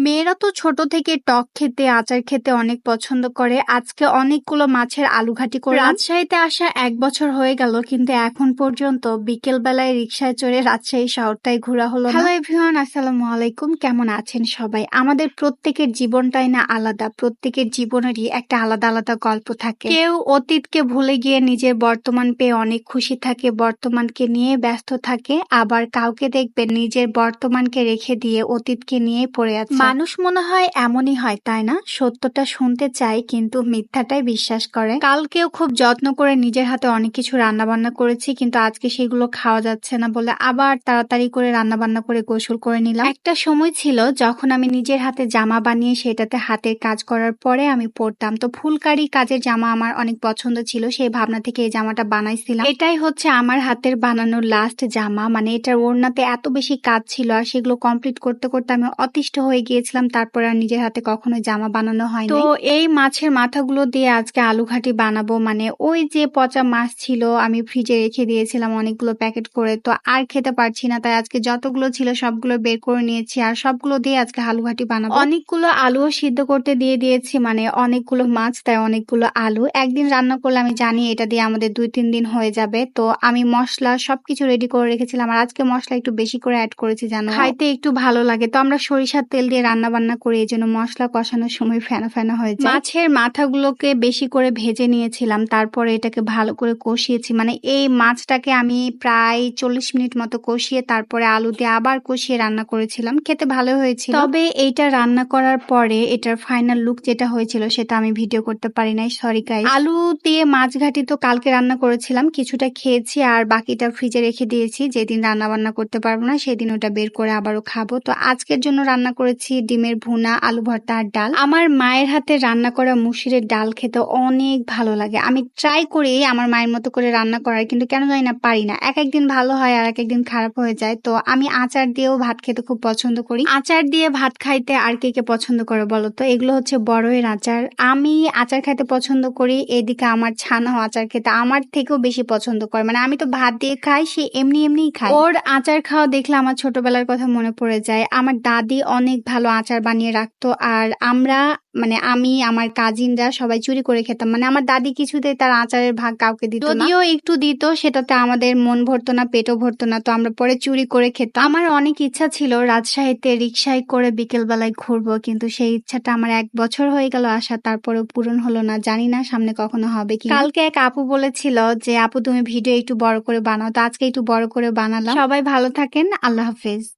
মেয়েরা তো ছোট থেকে টক খেতে, আচার খেতে অনেক পছন্দ করে। আজকে অনেকগুলো মাছের আলুঘাটি করলাম। রাজশাহীতে আসা ১ বছর হয়ে গেল, কিন্তু এখন পর্যন্ত বিকেল বেলায় রিক্সায় চড়ে রাজশাহী শহরটাই ঘোরা হলো না। হ্যালো এভরিওয়ান, আসসালামু আলাইকুম। কেমন আছেন সবাই? আমাদের প্রত্যেকের জীবনটাই না আলাদা, প্রত্যেকের জীবনেরই একটা আলাদা আলাদা গল্প থাকে। কেউ অতীতকে ভুলে গিয়ে নিজের বর্তমান পেয়ে অনেক খুশি থাকে, বর্তমানকে নিয়ে ব্যস্ত থাকে। আবার কাউকে দেখবেন নিজের বর্তমানকে রেখে দিয়ে অতীতকে নিয়ে পড়ে আছে। মানুষ মনে হয় এমনই হয়, তাই না? সত্যটা শুনতে চাই কিন্তু মিথ্যাটাই বিশ্বাস করে। কালকেও খুব যত্ন করে নিজের হাতে অনেক কিছু রান্না বান্না করেছি, কিন্তু আজকে সেগুলো খাওয়া যাচ্ছে না বলে আবার তাড়াতাড়ি করে রান্না বান্না করে গোসল করে নিলাম। একটা সময় ছিল যখন আমি নিজের হাতে জামা বানিয়ে সেটাতে হাতের কাজ করার পরে আমি পরতাম। তো ফুলকারি কাজের জামা আমার অনেক পছন্দ ছিল, সেই ভাবনা থেকে এই জামাটা বানাইছিলাম। এটাই হচ্ছে আমার হাতের বানানো লাস্ট জামা। মানে এটার ওড়নাতে এত বেশি কাজ ছিল আর সেগুলো কমপ্লিট করতে করতে আমি অতিষ্ঠ হয়ে গিয়েছিলাম। তারপরে আর নিজের হাতে কখনো জামা বানানো হয় না। তো এই মাছের মাথাগুলো দিয়ে আজকে আলুঘাটি বানাবো। মানে ওই যে পচা মাছ ছিল, আমি ফ্রিজে রেখে দিয়েছিলাম অনেকগুলো প্যাকেট করে, তো আর খেতে পারছি না, তাই আজকে যতগুলো ছিল সবগুলো বের করে নিয়েছি আর সবগুলো দিয়ে আজকে আলুঘাটি বানাবো। অনেকগুলো আলুও সিদ্ধ করতে দিয়ে দিয়েছি, মানে অনেকগুলো মাছ তাই অনেকগুলো আলু। একদিন রান্না করলে আমি জানি এটা দিয়ে আমাদের ২-৩ দিন হয়ে যাবে। তো আমি মশলা সবকিছু রেডি করে রেখেছিলাম আর আজকে মশলা একটু বেশি করে অ্যাড করেছি, জানো খাইতে একটু ভালো লাগে। তো আমরা সরিষার তেল দিয়ে রান্না বান্না করি, এই জন্য মশলা কষানোর সময় ফেনা ফেনা হয়ে যায়। মাছের মাথাগুলোকে বেশি করে ভেজে নিয়েছিলাম, তারপরে এটাকে ভালো করে কষিয়েছি। মানে এই মাছটাকে আমি প্রায় ৪০ মিনিট মতো কষিয়ে তারপরে আলু দিয়ে আবার কষিয়ে রান্না করেছিলাম। খেতে ভালো হয়েছিল। তবে এইটা রান্না করার পরে এটার ফাইনাল লুক যেটা হয়েছিল সেটা আমি ভিডিও করতে পারি নাই, সরি গাইস। আলু দিয়ে মাছ ঘাটি তো কালকে রান্না করেছিলাম, কিছুটা খেয়েছি আর বাকিটা ফ্রিজে রেখে দিয়েছি। যেদিন রান্না বান্না করতে পারবো না সেদিন ওটা বের করে আবারও খাবো। তো আজকের জন্য রান্না করেছি ডিমের ভুনা, আলু ভর্তা আর ডাল। আমার মায়ের হাতে রান্না করা মুসুরের ডাল খেতে অনেক ভালো লাগে। আমি ট্রাই করি আমার মায়ের মতো করে রান্না করার, কিন্তু কেন জানি না পারি না। এক একদিন ভালো হয় আর এক একদিন খারাপ হয়ে যায়। তো আমি আচার দিয়েও ভাত খেতে খুব পছন্দ করি। আচার দিয়ে ভাত খাইতে আর কে কে পছন্দ করে বলো তো? এগুলো হচ্ছে বড়য়ের আচার। আমি আচার খাইতে পছন্দ করি, এদিকে আমার ছানাও আচার খেতে আমার থেকেও বেশি পছন্দ করে। মানে আমি তো ভাত দিয়ে খাই, সে এমনি এমনিই খায়। ওর আচার খাওয়া দেখলে আমার ছোটবেলার কথা মনে পড়ে যায়। আমার দাদি অনেক ভালো আচার বানিয়ে রাখতো আর আমরা, মানে আমি, আমার কাজিনরা সবাই চুরি করে খেতাম। মানে আমার দাদি কিছুতেই তার আচারের ভাগ কাউকে দিত না, যদিও একটু দিত সেটাতে আমাদের মন ভরতো না, পেটও ভরতো না। তো আমরা পরে চুরি করে খেতাম। আমার অনেক ইচ্ছা ছিল রাজশাহীতে রিক্সায় করে বিকেল বেলায় ঘুরবো, কিন্তু সেই ইচ্ছাটা আমার ১ বছর হয়ে গেল আসা, তারপরেও পূরণ হলো না। জানি না সামনে কখনো হবে কি। কালকে এক আপু বলেছিল যে আপু তুমি ভিডিও একটু বড় করে বানাও, তো আজকে একটু বড় করে বানালাম। সবাই ভালো থাকেন, আল্লাহ হাফেজ।